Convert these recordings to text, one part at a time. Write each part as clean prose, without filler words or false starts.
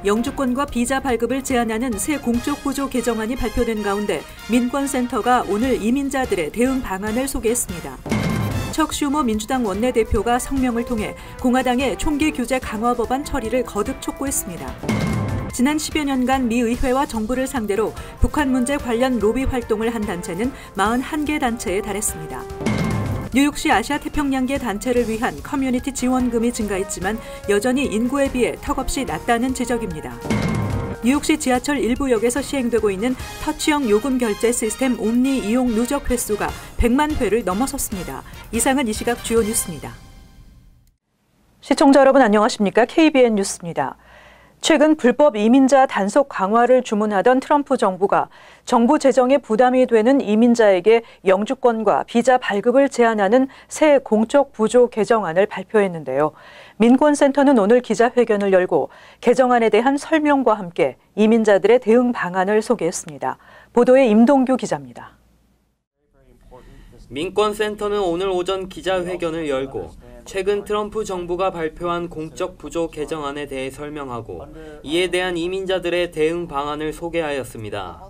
영주권과 비자 발급을 제한하는 새 공적 구조 개정안이 발표된 가운데 민권센터가 오늘 이민자들의 대응 방안을 소개했습니다. 척 슈머 민주당 원내대표가 성명을 통해 공화당의 총기 규제 강화 법안 처리를 거듭 촉구했습니다. 지난 10여 년간 미 의회와 정부를 상대로 북한 문제 관련 로비 활동을 한 단체는 41개 단체에 달했습니다. 뉴욕시 아시아 태평양계 단체를 위한 커뮤니티 지원금이 증가했지만 여전히 인구에 비해 턱없이 낮다는 지적입니다. 뉴욕시 지하철 일부 역에서 시행되고 있는 터치형 요금 결제 시스템 옴니 이용 누적 횟수가 100만 회를 넘어섰습니다. 이상은 이 시각 주요 뉴스입니다. 시청자 여러분 안녕하십니까? KBN 뉴스입니다. 최근 불법 이민자 단속 강화를 주문하던 트럼프 정부가 정부 재정에 부담이 되는 이민자에게 영주권과 비자 발급을 제한하는 새 공적 부조 개정안을 발표했는데요. 민권센터는 오늘 기자회견을 열고 개정안에 대한 설명과 함께 이민자들의 대응 방안을 소개했습니다. 보도에 임동규 기자입니다. 민권센터는 오늘 오전 기자회견을 열고 최근 트럼프 정부가 발표한 공적 부조 개정안에 대해 설명하고 이에 대한 이민자들의 대응 방안을 소개하였습니다.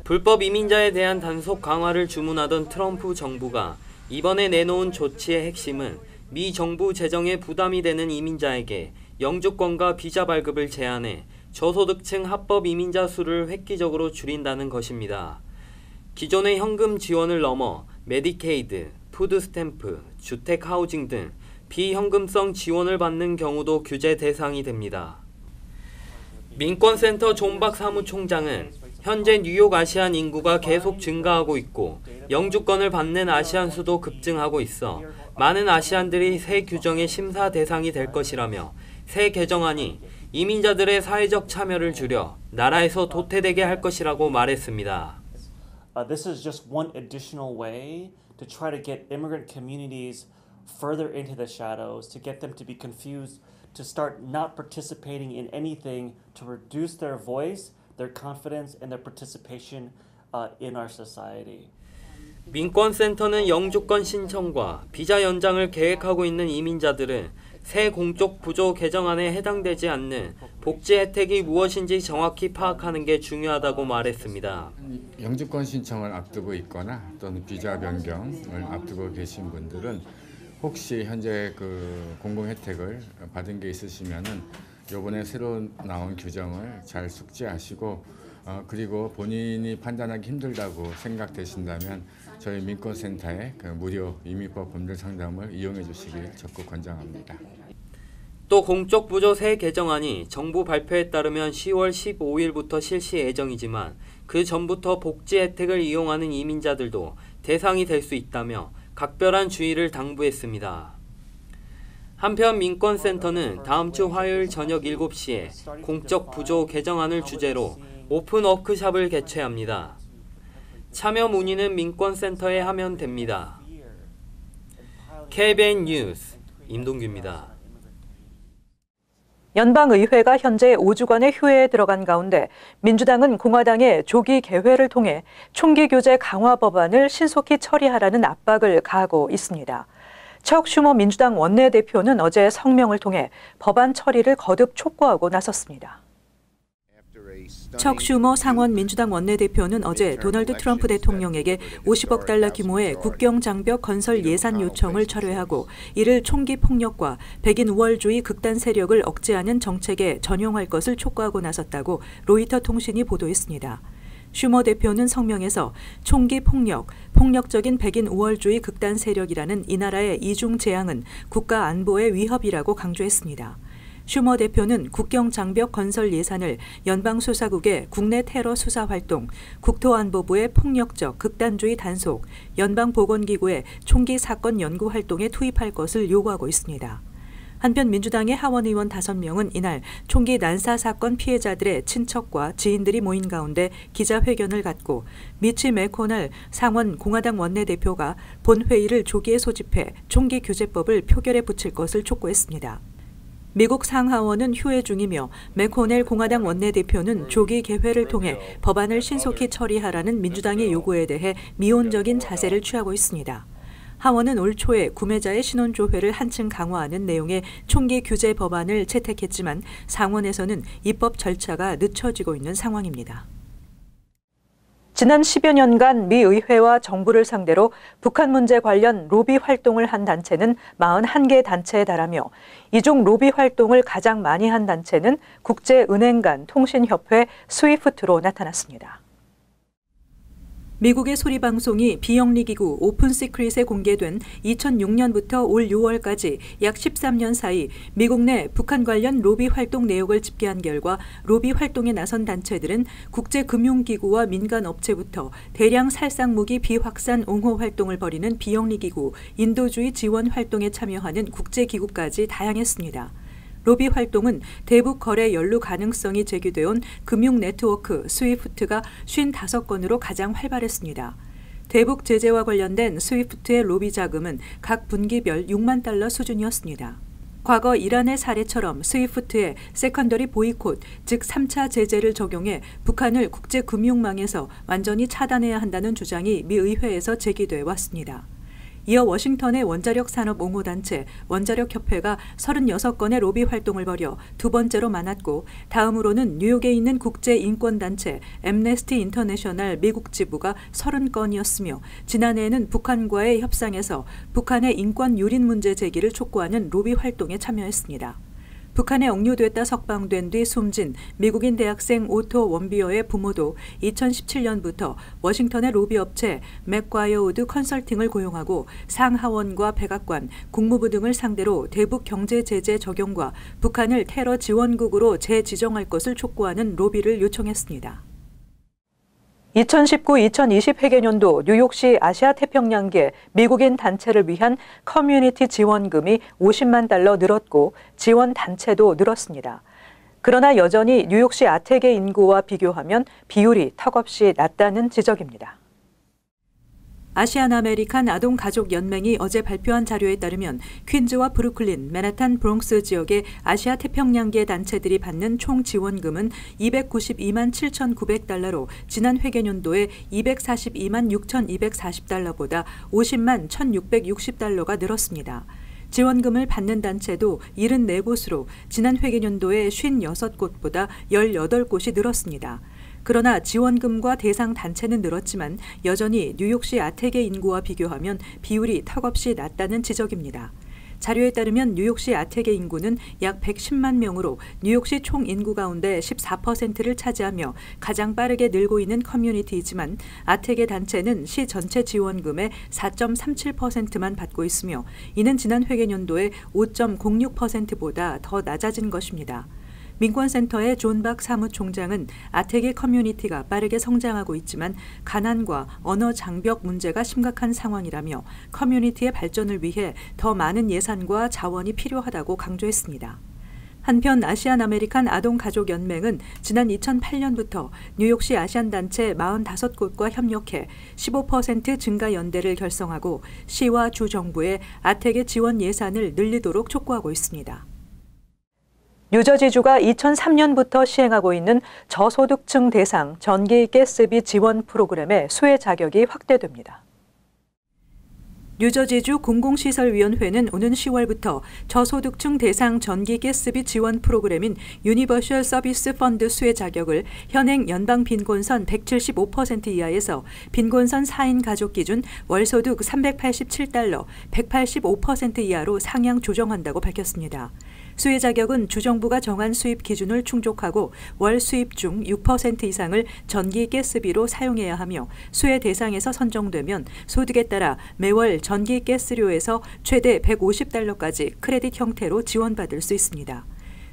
불법 이민자에 대한 단속 강화를 주문하던 트럼프 정부가 이번에 내놓은 조치의 핵심은 미 정부 재정에 부담이 되는 이민자에게 영주권과 비자 발급을 제한해 저소득층 합법 이민자 수를 획기적으로 줄인다는 것입니다. 기존의 현금 지원을 넘어 메디케이드, 푸드스탬프, 주택 하우징 등 비현금성 지원을 받는 경우도 규제 대상이 됩니다. 민권센터 존박 사무총장은 현재 뉴욕 아시안 인구가 계속 증가하고 있고 영주권을 받는 아시안 수도 급증하고 있어 많은 아시안들이 새 규정의 심사 대상이 될 것이라며 새 개정안이 이민자들의 사회적 참여를 줄여 나라에서 도태되게 할 것이라고 말했습니다. This is just one additional way to try to get immigrant communities further into the shadows, to get them to be confused, to start not participating in anything, to reduce their voice, their confidence, and their participation in our society. 민권센터는 영주권 신청과 비자 연장을 계획하고 있는 이민자들은 새 공적 부조 개정안에 해당되지 않는 복지 혜택이 무엇인지 정확히 파악하는 게 중요하다고 말했습니다. 영주권 신청을 앞두고 있거나 또는 비자 변경을 앞두고 계신 분들은 혹시 현재 그 공공 혜택을 받은 게 있으시면은 이번에 새로 나온 규정을 잘 숙지하시고 그리고 본인이 판단하기 힘들다고 생각되신다면 저희 민권센터의 그 무료 이민법 법률 상담을 이용해 주시길 적극 권장합니다. 또 공적 부조 새 개정안이 정부 발표에 따르면 10월 15일부터 실시 예정이지만 그 전부터 복지 혜택을 이용하는 이민자들도 대상이 될 수 있다며 각별한 주의를 당부했습니다. 한편 민권센터는 다음 주 화요일 저녁 7시에 공적 부조 개정안을 주제로 오픈 워크숍을 개최합니다. 참여 문의는 민권센터에 하면 됩니다. KBN 뉴스 임동규입니다. 연방의회가 현재 5주간의 휴회에 들어간 가운데 민주당은 공화당의 조기 개회를 통해 총기 규제 강화 법안을 신속히 처리하라는 압박을 가하고 있습니다. 척 슈머 민주당 원내대표는 어제 성명을 통해 법안 처리를 거듭 촉구하고 나섰습니다. 척 슈머 상원 민주당 원내대표는 어제 도널드 트럼프 대통령에게 50억 달러 규모의 국경 장벽 건설 예산 요청을 철회하고 이를 총기 폭력과 백인 우월주의 극단 세력을 억제하는 정책에 전용할 것을 촉구하고 나섰다고 로이터 통신이 보도했습니다. 슈머 대표는 성명에서 총기 폭력, 폭력적인 백인 우월주의 극단 세력이라는 이 나라의 이중 재앙은 국가 안보의 위협이라고 강조했습니다. 슈머 대표는 국경 장벽 건설 예산을 연방수사국의 국내 테러 수사 활동, 국토안보부의 폭력적 극단주의 단속, 연방보건기구의 총기 사건 연구 활동에 투입할 것을 요구하고 있습니다. 한편 민주당의 하원의원 5명은 이날 총기 난사 사건 피해자들의 친척과 지인들이 모인 가운데 기자회견을 갖고 미치 매코넬 상원 공화당 원내대표가 본회의를 조기에 소집해 총기 규제법을 표결에 붙일 것을 촉구했습니다. 미국 상하원은 휴회 중이며 매코넬 공화당 원내대표는 조기 개회를 통해 법안을 신속히 처리하라는 민주당의 요구에 대해 미온적인 자세를 취하고 있습니다. 하원은 올 초에 구매자의 신원조회를 한층 강화하는 내용의 총기 규제 법안을 채택했지만 상원에서는 입법 절차가 늦춰지고 있는 상황입니다. 지난 10여 년간 미 의회와 정부를 상대로 북한 문제 관련 로비 활동을 한 단체는 41개 단체에 달하며 이 중 로비 활동을 가장 많이 한 단체는 국제은행 간 통신협회 스위프트로 나타났습니다. 미국의 소리방송이 비영리기구 오픈시크릿에 공개된 2006년부터 올 6월까지 약 13년 사이 미국 내 북한 관련 로비 활동 내역을 집계한 결과 로비 활동에 나선 단체들은 국제금융기구와 민간업체부터 대량 살상무기 비확산 옹호 활동을 벌이는 비영리기구, 인도주의 지원 활동에 참여하는 국제기구까지 다양했습니다. 로비 활동은 대북 거래 연루 가능성이 제기되온 금융 네트워크 스위프트가 55건으로 가장 활발했습니다. 대북 제재와 관련된 스위프트의 로비 자금은 각 분기별 6만 달러 수준이었습니다. 과거 이란의 사례처럼 스위프트의 세컨더리 보이콧, 즉 3차 제재를 적용해 북한을 국제금융망에서 완전히 차단해야 한다는 주장이 미 의회에서 제기돼 왔습니다. 이어 워싱턴의 원자력 산업 옹호단체 원자력협회가 36건의 로비 활동을 벌여 두 번째로 많았고 다음으로는 뉴욕에 있는 국제인권단체 앰네스티 인터내셔널 미국 지부가 30건이었으며 지난해에는 북한과의 협상에서 북한의 인권 유린 문제 제기를 촉구하는 로비 활동에 참여했습니다. 북한에 억류됐다 석방된 뒤 숨진 미국인 대학생 오토 원비어의 부모도 2017년부터 워싱턴의 로비업체 맥과이어우드 컨설팅을 고용하고 상하원과 백악관, 국무부 등을 상대로 대북 경제 제재 적용과 북한을 테러 지원국으로 재지정할 것을 촉구하는 로비를 요청했습니다. 2019-2020 회계년도 뉴욕시 아시아태평양계 미국인 단체를 위한 커뮤니티 지원금이 50만 달러 늘었고 지원 단체도 늘었습니다. 그러나 여전히 뉴욕시 아태계 인구와 비교하면 비율이 턱없이 낮다는 지적입니다. 아시안 아메리칸 아동가족연맹이 어제 발표한 자료에 따르면 퀸즈와 브루클린, 맨하탄, 브롱스 지역의 아시아 태평양계 단체들이 받는 총 지원금은 292만 7,900달러로 지난 회계년도에 242만 6,240달러보다 50만 1,660달러가 늘었습니다. 지원금을 받는 단체도 74곳으로 지난 회계년도에 56곳보다 18곳이 늘었습니다. 그러나 지원금과 대상 단체는 늘었지만 여전히 뉴욕시 아태계 인구와 비교하면 비율이 턱없이 낮다는 지적입니다. 자료에 따르면 뉴욕시 아태계 인구는 약 110만 명으로 뉴욕시 총 인구 가운데 14%를 차지하며 가장 빠르게 늘고 있는 커뮤니티이지만 아태계 단체는 시 전체 지원금의 4.37%만 받고 있으며 이는 지난 회계년도에 5.06%보다 더 낮아진 것입니다. 민권센터의 존 박 사무총장은 아태계 커뮤니티가 빠르게 성장하고 있지만 가난과 언어 장벽 문제가 심각한 상황이라며 커뮤니티의 발전을 위해 더 많은 예산과 자원이 필요하다고 강조했습니다. 한편 아시안 아메리칸 아동가족연맹은 지난 2008년부터 뉴욕시 아시안단체 45곳과 협력해 15% 증가 연대를 결성하고 시와 주 정부에 아태계 지원 예산을 늘리도록 촉구하고 있습니다. 뉴저지주가 2003년부터 시행하고 있는 저소득층 대상 전기 가스비 지원 프로그램의 수혜 자격이 확대됩니다. 뉴저지주 공공시설위원회는 오는 10월부터 저소득층 대상 전기 가스비 지원 프로그램인 유니버셜 서비스 펀드 수혜 자격을 현행 연방 빈곤선 175% 이하에서 빈곤선 4인 가족 기준 월소득 $387, 185% 이하로 상향 조정한다고 밝혔습니다. 수혜 자격은 주정부가 정한 수입 기준을 충족하고 월 수입 중 6% 이상을 전기 가스비로 사용해야 하며 수혜 대상에서 선정되면 소득에 따라 매월 전기 가스료에서 최대 $150까지 크레딧 형태로 지원받을 수 있습니다.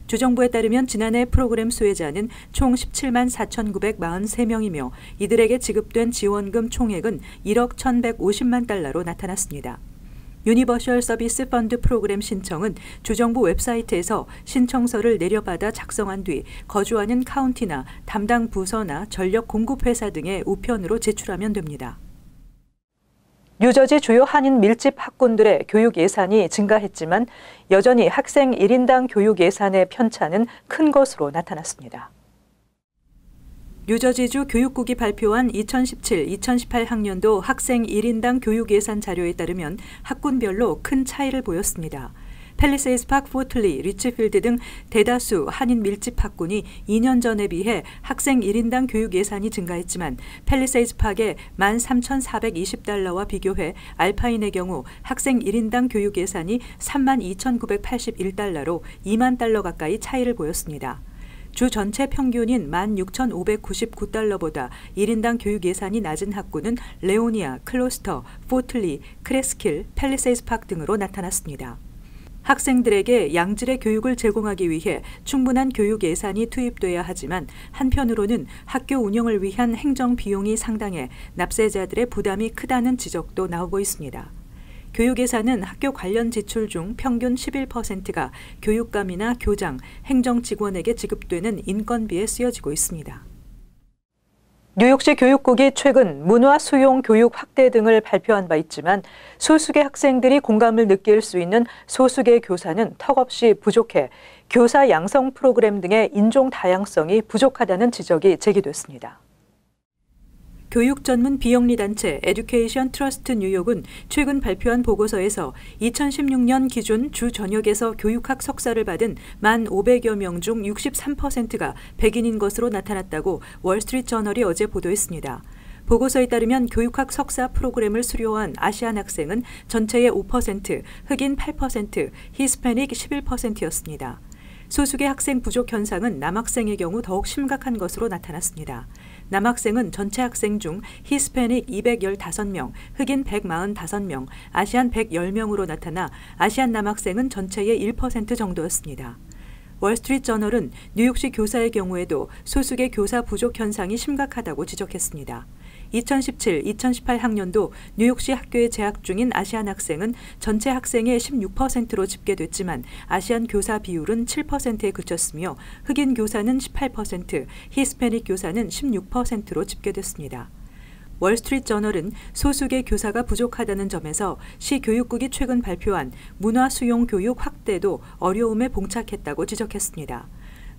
주정부에 따르면 지난해 프로그램 수혜자는 총 17만 4,943명이며 이들에게 지급된 지원금 총액은 1억 1,150만 달러로 나타났습니다. 유니버셜 서비스 펀드 프로그램 신청은 주정부 웹사이트에서 신청서를 내려받아 작성한 뒤 거주하는 카운티나 담당 부서나 전력 공급 회사 등의 우편으로 제출하면 됩니다. 뉴저지 주요 한인 밀집 학군들의 교육 예산이 증가했지만 여전히 학생 1인당 교육 예산의 편차는 큰 것으로 나타났습니다. 뉴저지주 교육국이 발표한 2017-2018 학년도 학생 1인당 교육 예산 자료에 따르면 학군별로 큰 차이를 보였습니다. 팰리세이드 파크, 포틀리, 리치필드 등 대다수 한인 밀집 학군이 2년 전에 비해 학생 1인당 교육 예산이 증가했지만 팰리세이드 파크의 13,420달러와 비교해 알파인의 경우 학생 1인당 교육 예산이 32,981달러로 2만 달러 가까이 차이를 보였습니다. 주 전체 평균인 16,599달러보다 1인당 교육 예산이 낮은 학군은 레오니아, 클로스터, 포틀리, 크레스킬, 팰리세이드 파크 등으로 나타났습니다. 학생들에게 양질의 교육을 제공하기 위해 충분한 교육 예산이 투입돼야 하지만 한편으로는 학교 운영을 위한 행정 비용이 상당해 납세자들의 부담이 크다는 지적도 나오고 있습니다. 교육 예산은 학교 관련 지출 중 평균 11%가 교육감이나 교장, 행정 직원에게 지급되는 인건비에 쓰여지고 있습니다. 뉴욕시 교육국이 최근 문화 수용 교육 확대 등을 발표한 바 있지만 소수의 학생들이 공감을 느낄 수 있는 소수의 교사는 턱없이 부족해 교사 양성 프로그램 등의 인종 다양성이 부족하다는 지적이 제기됐습니다. 교육 전문 비영리 단체 에듀케이션 트러스트 뉴욕은 최근 발표한 보고서에서 2016년 기준 주 전역에서 교육학 석사를 받은 1,500여 명 중 63%가 백인인 것으로 나타났다고 월스트리트 저널이 어제 보도했습니다. 보고서에 따르면 교육학 석사 프로그램을 수료한 아시안 학생은 전체의 5%, 흑인 8%, 히스패닉 11%였습니다. 소수의 학생 부족 현상은 남학생의 경우 더욱 심각한 것으로 나타났습니다. 남학생은 전체 학생 중 히스패닉 215명, 흑인 145명, 아시안 110명으로 나타나 아시안 남학생은 전체의 1% 정도였습니다. 월스트리트 저널은 뉴욕시 교사의 경우에도 소수의 교사 부족 현상이 심각하다고 지적했습니다. 2017-2018 학년도 뉴욕시 학교에 재학 중인 아시안 학생은 전체 학생의 16%로 집계됐지만 아시안 교사 비율은 7%에 그쳤으며 흑인 교사는 18%, 히스패닉 교사는 16%로 집계됐습니다. 월스트리트 저널은 소수의 교사가 부족하다는 점에서 시 교육국이 최근 발표한 문화 수용 교육 확대도 어려움에 봉착했다고 지적했습니다.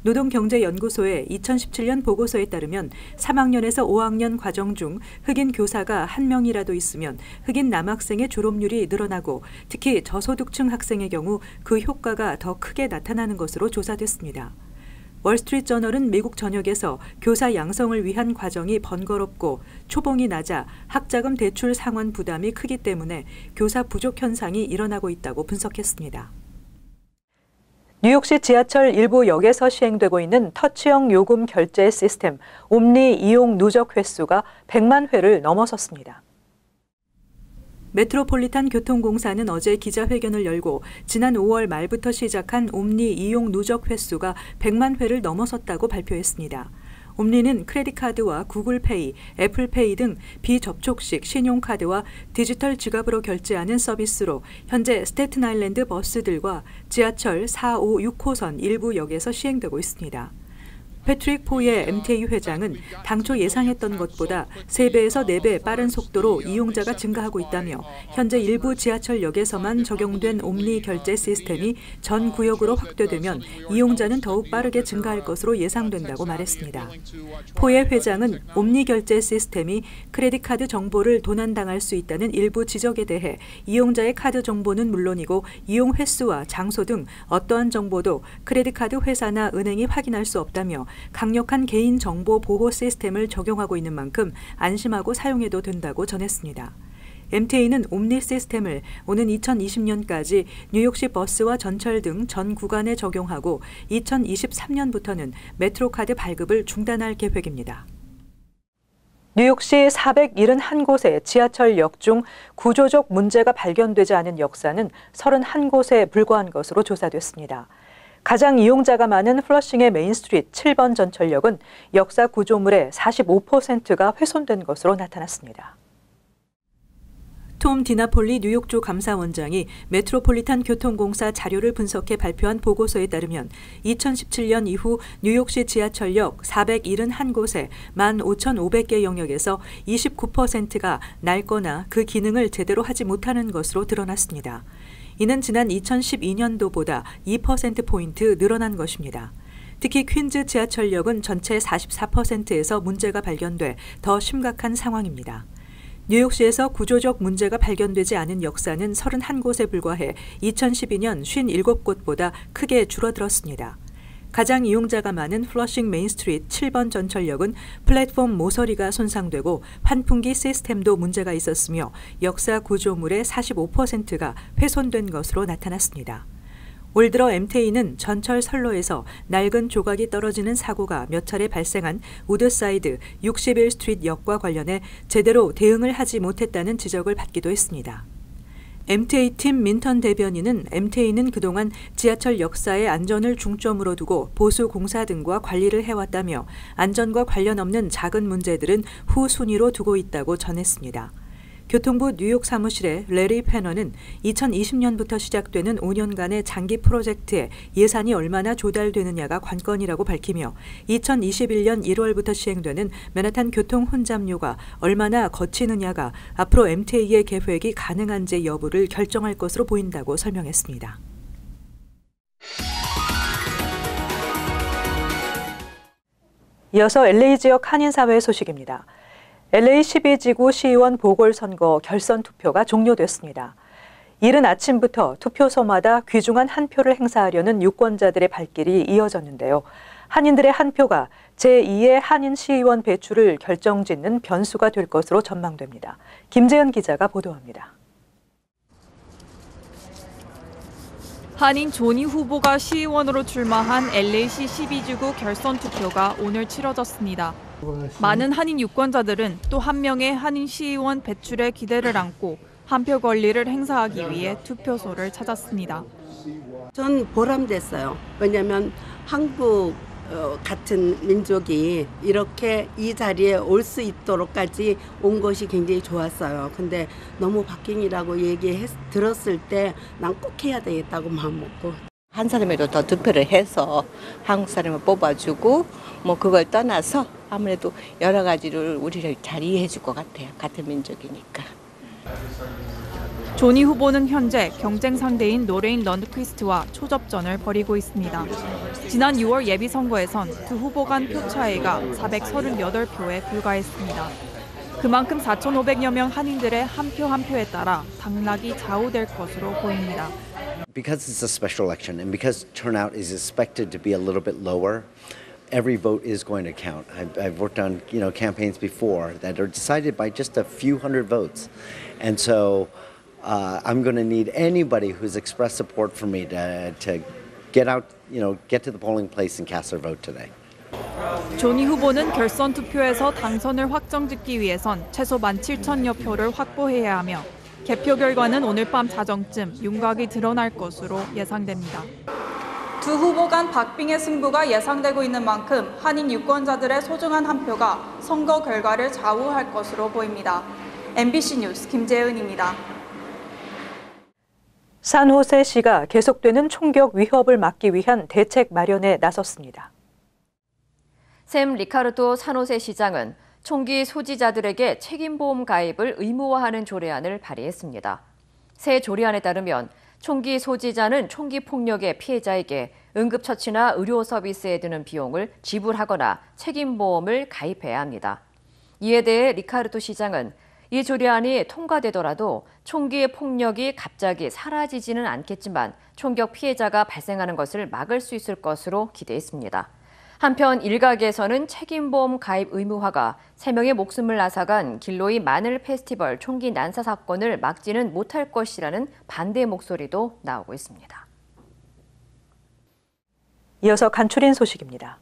노동경제연구소의 2017년 보고서에 따르면 3학년에서 5학년 과정 중 흑인 교사가 1명이라도 있으면 흑인 남학생의 졸업률이 늘어나고 특히 저소득층 학생의 경우 그 효과가 더 크게 나타나는 것으로 조사됐습니다. 월스트리트 저널은 미국 전역에서 교사 양성을 위한 과정이 번거롭고 초봉이 낮아 학자금 대출 상환 부담이 크기 때문에 교사 부족 현상이 일어나고 있다고 분석했습니다. 뉴욕시 지하철 일부 역에서 시행되고 있는 터치형 요금 결제 시스템 옴니 이용 누적 횟수가 100만 회를 넘어섰습니다. 메트로폴리탄 교통공사는 어제 기자회견을 열고 지난 5월 말부터 시작한 옴니 이용 누적 횟수가 100만 회를 넘어섰다고 발표했습니다. 옴니는 크레딧카드와 구글페이, 애플페이 등 비접촉식 신용카드와 디지털 지갑으로 결제하는 서비스로 현재 스태튼 아일랜드 버스들과 지하철 4, 5, 6호선 일부 역에서 시행되고 있습니다. 패트릭 포의 MTA 회장은 당초 예상했던 것보다 3배에서 4배 빠른 속도로 이용자가 증가하고 있다며 현재 일부 지하철역에서만 적용된 옴니 결제 시스템이 전 구역으로 확대되면 이용자는 더욱 빠르게 증가할 것으로 예상된다고 말했습니다. 포의 회장은 옴니 결제 시스템이 크레딧카드 정보를 도난당할 수 있다는 일부 지적에 대해 이용자의 카드 정보는 물론이고 이용 횟수와 장소 등 어떠한 정보도 크레딧카드 회사나 은행이 확인할 수 없다며 강력한 개인정보 보호 시스템을 적용하고 있는 만큼 안심하고 사용해도 된다고 전했습니다. MTA는 옴니 시스템을 오는 2020년까지 뉴욕시 버스와 전철 등 전 구간에 적용하고 2023년부터는 메트로카드 발급을 중단할 계획입니다. 뉴욕시 471곳의 지하철역 중 구조적 문제가 발견되지 않은 역사는 31곳에 불과한 것으로 조사됐습니다. 가장 이용자가 많은 플러싱의 메인스트리트 7번 전철역은 역사 구조물의 45%가 훼손된 것으로 나타났습니다. 톰 디나폴리 뉴욕주 감사원장이 메트로폴리탄 교통공사 자료를 분석해 발표한 보고서에 따르면 2017년 이후 뉴욕시 지하철역 471곳의 15,500개 영역에서 29%가 낡거나 그 기능을 제대로 하지 못하는 것으로 드러났습니다. 이는 지난 2012년도보다 2%포인트 늘어난 것입니다. 특히 퀸즈 지하철역은 전체 44%에서 문제가 발견돼 더 심각한 상황입니다. 뉴욕시에서 구조적 문제가 발견되지 않은 역사는 31곳에 불과해 2012년 57곳보다 크게 줄어들었습니다. 가장 이용자가 많은 플러싱 메인스트리트 7번 전철역은 플랫폼 모서리가 손상되고 환풍기 시스템도 문제가 있었으며 역사 구조물의 45%가 훼손된 것으로 나타났습니다. 올 들어 MTA는 전철 선로에서 낡은 조각이 떨어지는 사고가 몇 차례 발생한 우드사이드 61스트리트 역과 관련해 제대로 대응을 하지 못했다는 지적을 받기도 했습니다. MTA팀 민턴 대변인은 MTA는 그동안 지하철 역사의 안전을 중점으로 두고 보수 공사 등과 관리를 해왔다며 안전과 관련 없는 작은 문제들은 후순위로 두고 있다고 전했습니다. 교통부 뉴욕 사무실의 레리 패너는 2020년부터 시작되는 5년간의 장기 프로젝트에 예산이 얼마나 조달되느냐가 관건이라고 밝히며 2021년 1월부터 시행되는 맨하탄 교통 혼잡료가 얼마나 거치느냐가 앞으로 MTA의 계획이 가능한지 여부를 결정할 것으로 보인다고 설명했습니다. 이어서 LA 지역 한인사회 소식입니다. LA 12지구 시의원 보궐선거 결선 투표가 종료됐습니다. 이른 아침부터 투표소마다 귀중한 한 표를 행사하려는 유권자들의 발길이 이어졌는데요. 한인들의 한 표가 제2의 한인 시의원 배출을 결정짓는 변수가 될 것으로 전망됩니다. 김재현 기자가 보도합니다. 한인 조니 후보가 시의원으로 출마한 LA시 12지구 결선 투표가 오늘 치러졌습니다. 많은 한인 유권자들은 또 한 명의 한인 시의원 배출에 기대를 안고 한 표 권리를 행사하기 위해 투표소를 찾았습니다. 전 보람됐어요. 왜냐하면 한국 같은 민족이 이렇게 이 자리에 올 수 있도록까지 온 것이 굉장히 좋았어요. 근데 너무 박빙이라고 들었을 때 난 꼭 해야 되겠다고 마음먹고. 한 사람이라도 더 득표를 해서 한국 사람을 뽑아주고 뭐 그걸 떠나서 아무래도 여러 가지를 우리를 잘 이해해 줄 것 같아요. 같은 민족이니까. 조니 후보는 현재 경쟁 상대인 노레인 런드퀴스트와 초접전을 벌이고 있습니다. 지난 6월 예비선거에선 두 후보 간 표 차이가 438표에 불과했습니다. 그만큼 4,500여 명 한인들의 한 표 한 표에 따라 당락이 좌우될 것으로 보입니다. Because it's a special election and because turnout is expected to be a little bit lower, every vote is going to count. I've worked on campaigns before that are decided by just a few hundred votes, and so I'm going to need anybody who's expressed support for me to get out, get to the polling place and cast their vote today. 조니 후보는 결선 투표에서 당선을 확정짓기 위해선 최소 17,000여 표를 확보해야 하며 개표 결과는 오늘 밤 자정쯤 윤곽이 드러날 것으로 예상됩니다. 두 후보 간 박빙의 승부가 예상되고 있는 만큼 한인 유권자들의 소중한 한 표가 선거 결과를 좌우할 것으로 보입니다. MBC 뉴스 김재은입니다. 산호세시가 계속되는 총격 위협을 막기 위한 대책 마련에 나섰습니다. 샘 리카르도 산호세 시장은 총기 소지자들에게 책임보험 가입을 의무화하는 조례안을 발의했습니다. 새 조례안에 따르면 총기 소지자는 총기 폭력의 피해자에게 응급처치나 의료 서비스에 드는 비용을 지불하거나 책임보험을 가입해야 합니다. 이에 대해 리카르도 시장은 이 조례안이 통과되더라도 총기의 폭력이 갑자기 사라지지는 않겠지만 총격 피해자가 발생하는 것을 막을 수 있을 것으로 기대했습니다. 한편 일각에서는 책임보험 가입 의무화가 3명의 목숨을 앗아간 길로이 마늘 페스티벌 총기 난사 사건을 막지는 못할 것이라는 반대 목소리도 나오고 있습니다. 이어서 간추린 소식입니다.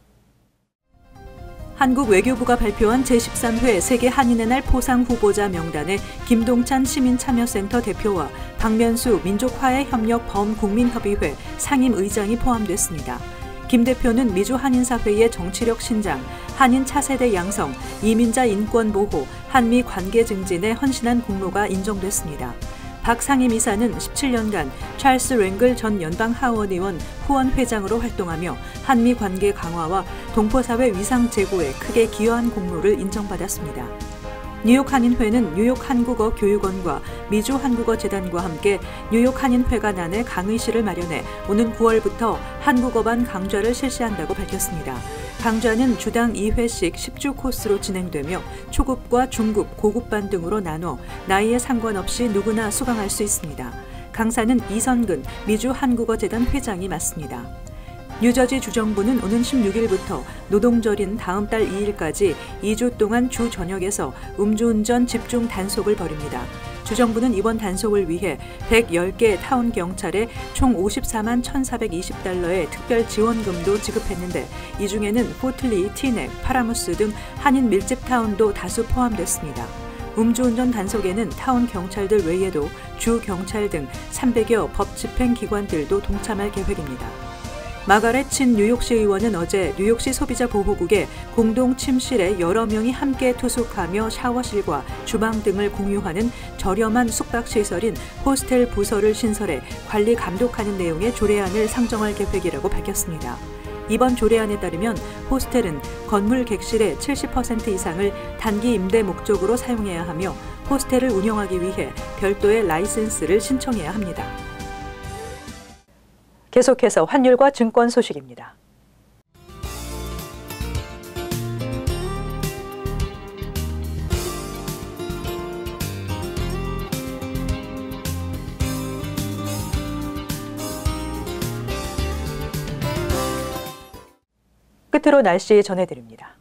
한국 외교부가 발표한 제13회 세계 한인의 날 포상 후보자 명단에 김동찬 시민참여센터 대표와 박면수 민족화해협력 범국민협의회 상임의장이 포함됐습니다. 김 대표는 미주 한인사회의 정치력 신장, 한인 차세대 양성, 이민자 인권 보호, 한미 관계 증진에 헌신한 공로가 인정됐습니다. 박 상임이사는 17년간 찰스 랭글 전 연방 하원 의원 후원 회장으로 활동하며 한미 관계 강화와 동포사회 위상 제고에 크게 기여한 공로를 인정받았습니다. 뉴욕 한인회는 뉴욕 한국어 교육원과 미주 한국어 재단과 함께 뉴욕 한인회관안에 강의실을 마련해 오는 9월부터 한국어반 강좌를 실시한다고 밝혔습니다. 강좌는 주당 2회씩 10주 코스로 진행되며 초급과 중급, 고급반 등으로 나눠 나이에 상관없이 누구나 수강할 수 있습니다. 강사는 이선근 미주 한국어 재단 회장이 맡습니다. 뉴저지 주정부는 오는 16일부터 노동절인 다음 달 2일까지 2주 동안 주 전역에서 음주운전 집중 단속을 벌입니다. 주정부는 이번 단속을 위해 110개 타운 경찰에 총 54만 1,420달러의 특별 지원금도 지급했는데 이 중에는 포틀리, 티넥, 파라무스 등 한인 밀집 타운도 다수 포함됐습니다. 음주운전 단속에는 타운 경찰들 외에도 주 경찰 등 300여 법 집행 기관들도 동참할 계획입니다. 마가렛 친 뉴욕시 의원은 어제 뉴욕시 소비자 보호국에 공동 침실에 여러 명이 함께 투숙하며 샤워실과 주방 등을 공유하는 저렴한 숙박시설인 호스텔 부서를 신설해 관리 감독하는 내용의 조례안을 상정할 계획이라고 밝혔습니다. 이번 조례안에 따르면 호스텔은 건물 객실의 70% 이상을 단기 임대 목적으로 사용해야 하며 호스텔을 운영하기 위해 별도의 라이센스를 신청해야 합니다. 계속해서 환율과 증권 소식입니다. 끝으로 날씨 전해드립니다.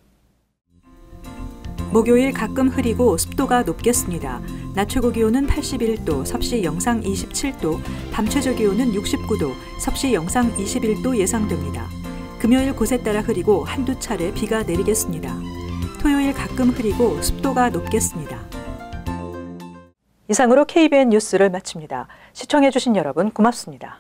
목요일 가끔 흐리고 습도가 높겠습니다. 낮 최고 기온은 81도, 섭씨 영상 27도, 밤 최저 기온은 69도, 섭씨 영상 21도 예상됩니다. 금요일 곳에 따라 흐리고 한두 차례 비가 내리겠습니다. 토요일 가끔 흐리고 습도가 높겠습니다. 이상으로 KBN 뉴스를 마칩니다. 시청해주신 여러분 고맙습니다.